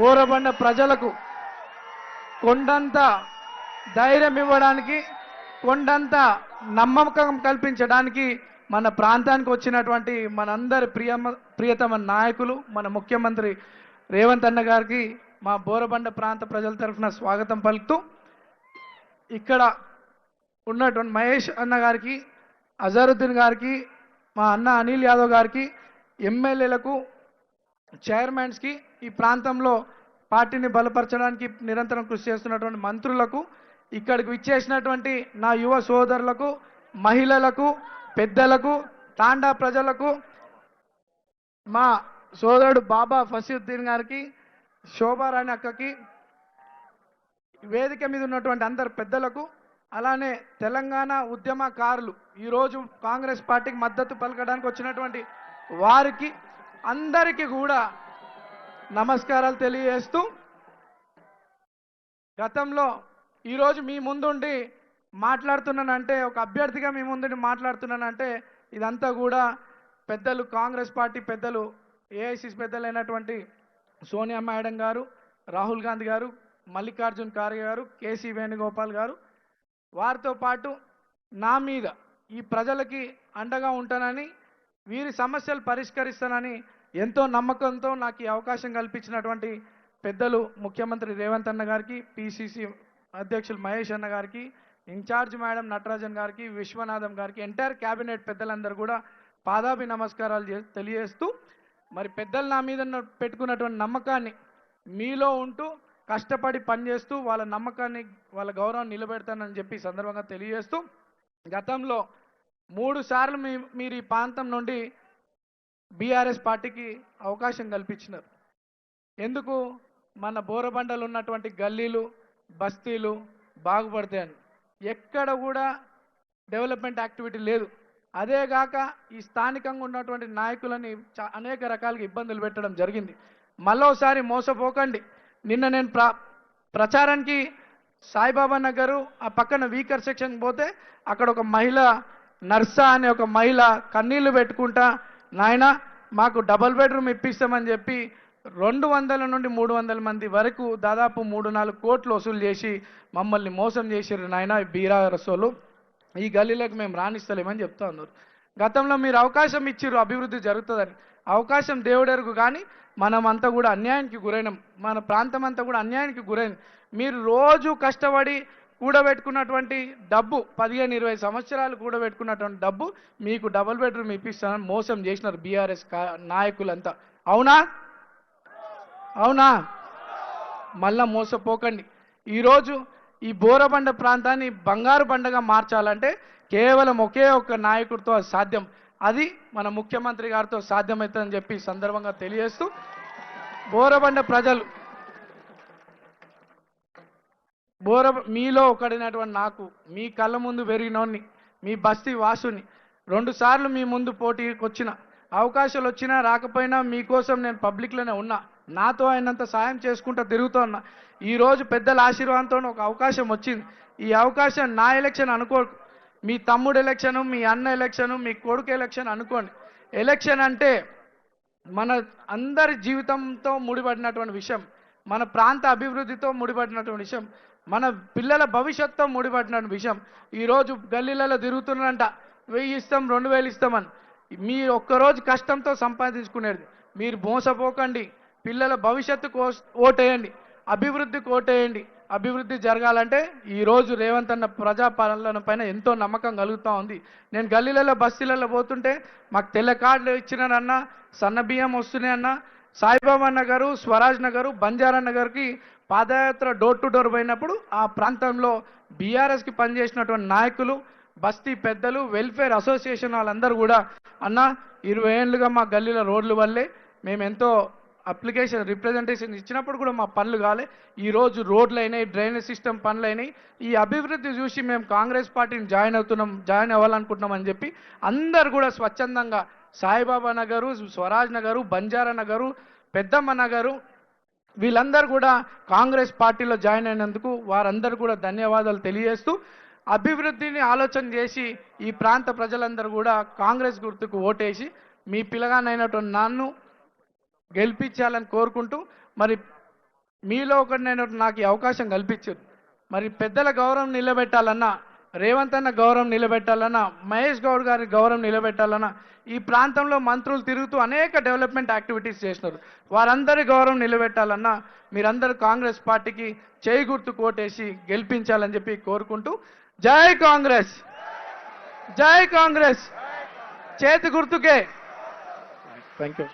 బోరబండ ప్రజలకు కొండంత ధైర్యం ఇవ్వడానికి, కొండంత నమ్మకం కల్పించడానికి మన ప్రాంతానికి వచ్చినటువంటి మనందరి ప్రియతమ నాయకులు మన ముఖ్యమంత్రి రేవంత్ అన్న గారికి మా బోరబండ ప్రాంత ప్రజల తరఫున స్వాగతం పలుకుతూ, ఇక్కడ ఉన్నటువంటి మహేష్ అన్న గారికి, అజరుద్దీన్ గారికి, మా అన్న అనిల్ యాదవ్ గారికి, ఎమ్మెల్యేలకు, చైర్మన్స్కి, ఈ ప్రాంతంలో పార్టీని బలపరచడానికి నిరంతరం కృషి చేస్తున్నటువంటి మంత్రులకు, ఇక్కడికి విచ్చేసినటువంటి నా యువ సోదరులకు, మహిళలకు, పెద్దలకు, తాండా ప్రజలకు, మా సోదరుడు బాబా ఫసీద్దీన్ గారికి, శోభారాణి అక్కకి, వేదిక మీద ఉన్నటువంటి అందరు పెద్దలకు, అలానే తెలంగాణ ఉద్యమకారులు ఈరోజు కాంగ్రెస్ పార్టీకి మద్దతు పలకడానికి వచ్చినటువంటి వారికి అందరికీ కూడా నమస్కారాలు తెలియజేస్తూ, గతంలో ఈరోజు మీ ముందుండి మాట్లాడుతున్నానంటే, ఒక అభ్యర్థిగా మీ ముందుండి మాట్లాడుతున్నానంటే ఇదంతా కూడా పెద్దలు, కాంగ్రెస్ పార్టీ పెద్దలు, ఏఐసిసి పెద్దలైనటువంటి సోనియా మేడం గారు, రాహుల్ గాంధీ గారు, మల్లికార్జున్ ఖార్గే గారు, కేసీ వేణుగోపాల్ గారు, వారితో పాటు నా మీద ఈ ప్రజలకి అండగా ఉంటానని, వీరి సమస్యలు పరిష్కరిస్తానని ఎంతో నమ్మకంతో నాకు ఈ అవకాశం కల్పించినటువంటి పెద్దలు ముఖ్యమంత్రి రేవంత్ అన్న గారికి, పిసిసి అధ్యక్షులు మహేష్ అన్న గారికి, ఇన్ఛార్జ్ మేడం నటరాజన్ గారికి, విశ్వనాథం గారికి, ఎంటైర్ క్యాబినెట్ పెద్దలందరూ కూడా పాదాభి నమస్కారాలు తెలియజేస్తూ, మరి పెద్దలు నా మీద పెట్టుకున్నటువంటి నమ్మకాన్ని మీలో ఉంటూ కష్టపడి పనిచేస్తూ వాళ్ళ నమ్మకాన్ని, వాళ్ళ గౌరవాన్ని నిలబెడతానని చెప్పి సందర్భంగా తెలియజేస్తూ, గతంలో 3 సార్లు మీరు ఈ ప్రాంతం నుండి బీఆర్ఎస్ పార్టీకి అవకాశం కల్పించినారు. ఎందుకు? మన బోరబండలు ఉన్నటువంటి గల్లీలు, బస్తీలు బాగుపడతాయని. ఎక్కడ కూడా డెవలప్మెంట్ యాక్టివిటీ లేదు. అదేగాక ఈ స్థానికంగా ఉన్నటువంటి నాయకులని అనేక రకాలుగా ఇబ్బందులు పెట్టడం జరిగింది. మళ్ళోసారి మోసపోకండి. నిన్న నేను ప్రచారానికి సాయిబాబా నగరు ఆ పక్కన వీకర్ సెక్షన్ పోతే అక్కడ ఒక మహిళ, నర్సా అనే ఒక మహిళ కన్నీళ్లు పెట్టుకుంటా, నాయన మాకు డబుల్ బెడ్రూమ్ ఇప్పిస్తామని చెప్పి 200 నుండి 300 మంది వరకు దాదాపు 3-4 కోట్లు వసూలు చేసి మమ్మల్ని మోసం చేసిర్రు నాయన బీఆర్ఎస్, ఈ గల్లీలకు మేము రాణిస్తలేమని చెప్తా ఉన్నారు. గతంలో మీరు అవకాశం ఇచ్చిర్రు, అభివృద్ధి జరుగుతుందని. అవకాశం దేవుడెరుగు, కానీ మనం అంతా కూడా అన్యాయానికి గురైనాం. మన ప్రాంతం అంతా కూడా అన్యాయానికి గురైంది. మీరు రోజు కష్టపడి కూడబెట్టుకున్నటువంటి డబ్బు, 15-20 సంవత్సరాలు కూడబెట్టుకున్నటువంటి డబ్బు మీకు డబుల్ బెడ్రూమ్ ఇప్పిస్తానని మోసం చేసినారు బీఆర్ఎస్ నాయకులంతా. అవునా? అవునా? మళ్ళా మోసపోకండి. ఈరోజు ఈ బోరబండ ప్రాంతాన్ని బంగారు బండగా మార్చాలంటే కేవలం ఒకే ఒక్క నాయకుడితో అది సాధ్యం. అది మన ముఖ్యమంత్రి గారితో సాధ్యమవుతుందని చెప్పి సందర్భంగా తెలియజేస్తూ, బోరబండ ప్రజలు, మీలో ఒకడినటువంటి నాకు, మీ కళ్ళ ముందు పెరిగినోన్ని, మీ బస్తీ వాసుని, 2 సార్లు మీ ముందు పోటీకి వచ్చిన, అవకాశాలు వచ్చినా రాకపోయినా మీకోసం నేను పబ్లిక్లోనే ఉన్నా. నాతో అయినంత సాయం చేసుకుంటూ తిరుగుతూ ఉన్నా. ఈరోజు పెద్దల ఆశీర్వాదంతో ఒక అవకాశం వచ్చింది. ఈ అవకాశం నా ఎలక్షన్ అనుకో, మీ తమ్ముడు ఎలక్షను, మీ అన్న ఎలక్షను, మీ కొడుకు ఎలక్షన్ అనుకోండి. ఎలక్షన్ అంటే మన అందరి జీవితంతో ముడిపడినటువంటి విషయం, మన ప్రాంత అభివృద్ధితో ముడిపడినటువంటి విషయం, మన పిల్లల భవిష్యత్తుతో ముడిపడినటువంటి విషయం. ఈరోజు గల్లీలలో తిరుగుతున్నారంట, 1000 ఇస్తాం, 2000 ఇస్తామని. మీ ఒక్కరోజు కష్టంతో సంపాదించుకునేది. మీరు మోసపోకండి. పిల్లల భవిష్యత్తుకు ఓటేయండి, అభివృద్ధికి ఓటేయండి. అభివృద్ధి జరగాలంటే ఈరోజు రేవంత్ అన్న ప్రజాపాలన పైన ఎంతో నమ్మకం కలుగుతూ ఉంది. నేను గల్లీలలో, బస్తీలలో పోతుంటే మాకు తెల్ల కార్డులు ఇచ్చినారన్న, సన్న బియ్యం వస్తున్నాయన్న, సాయిబాబా నగరు, స్వరాజ్ నగరు, బంజారా నగర్కి పాదయాత్ర డోర్ టు డోర్ పోయినప్పుడు ఆ ప్రాంతంలో బీఆర్ఎస్కి పనిచేసినటువంటి నాయకులు, బస్తీ పెద్దలు, వెల్ఫేర్ అసోసియేషన్ వాళ్ళందరూ కూడా, అన్న 20 ఏళ్ళుగా మా గల్లీల రోడ్లు వల్లే మేము ఎంతో అప్లికేషన్ రిప్రజెంటేషన్ ఇచ్చినప్పుడు కూడా మా పనులు కాలే. ఈరోజు రోడ్లు అయినాయి, డ్రైనేజ్ సిస్టమ్ పనులు అయినాయి. ఈ అభివృద్ధి చూసి మేము కాంగ్రెస్ పార్టీని జాయిన్ అవ్వాలనుకుంటున్నాం అని చెప్పి అందరు కూడా స్వచ్ఛందంగా సాయిబాబా నగరు, స్వరాజ్ నగరు, బంజారా నగరు, పెద్దమ్మ నగరు, వీళ్ళందరూ కూడా కాంగ్రెస్ పార్టీలో జాయిన్ అయినందుకు వారందరూ కూడా ధన్యవాదాలు తెలియజేస్తూ, అభివృద్ధిని ఆలోచన చేసి ఈ ప్రాంత ప్రజలందరూ కూడా కాంగ్రెస్ గుర్తుకు ఓటేసి మీ పిల్లగానైనటువంటి నన్ను గెలిపించాలని కోరుకుంటూ, మరి మీలో ఒకటి నేను నాకు ఈ అవకాశం కల్పించారు. మరి పెద్దల గౌరవం నిలబెట్టాలన్నా, రేవంత్ అన్న గౌరవం నిలబెట్టాలన్నా, మహేష్ గౌడ్ గారి గౌరవం నిలబెట్టాలన్నా, ఈ ప్రాంతంలో మంత్రులు తిరుగుతూ అనేక డెవలప్మెంట్ యాక్టివిటీస్ చేసినారు. వారందరి గౌరవం నిలబెట్టాలన్నా మీరందరూ కాంగ్రెస్ పార్టీకి చేయి గుర్తు కోటేసి గెలిపించాలని చెప్పి కోరుకుంటూ, జై కాంగ్రెస్, జై కాంగ్రెస్, చేతి గుర్తుకే. Thank you.